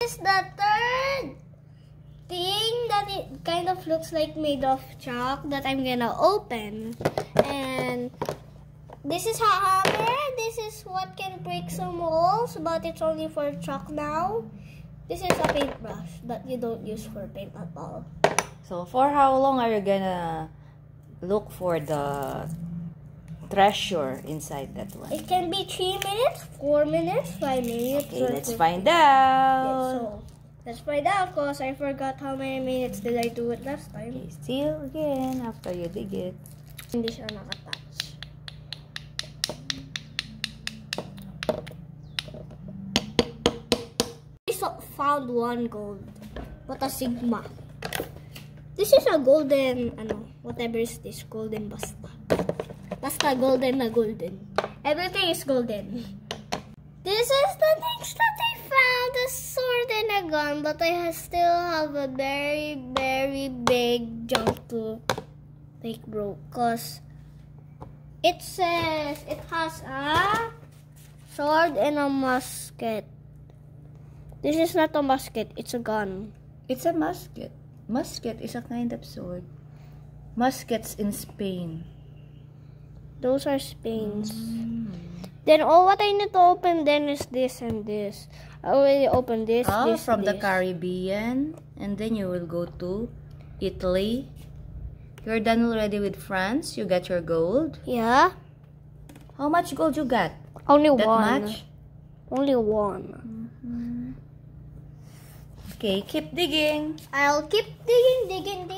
is the third thing that it kind of looks like made of chalk that I'm gonna open. And this is a hammer. This is what can break some walls, but it's only for chalk now. This is a paintbrush that you don't use for paint at all. So for how long are you gonna look for the treasure inside that one? It can be 3 minutes, 4 minutes, 5 minutes. Okay, let's find out. So let's find out because I forgot how many minutes did I do it last time. Okay, still again after you dig it. Hindi siya nakatouch. Found one gold, but a sigma. This is a golden, whatever is this, golden basta golden na golden. Everything is golden. This is the things that I found, a sword and a gun, but I still have a very, very big jump to take, bro, cause it says it has a sword and a musket. This is not a musket, it's a gun. It's a musket. Musket is a kind of sword. Muskets in Spain. Those are Spain's. Then what I need to open then is this and this. I already opened this, this, from this. the Caribbean. And then you will go to Italy. You're done already with France. You got your gold. Yeah. How much gold you got? Only That one. much? Only one. Okay, keep digging. I'll keep digging.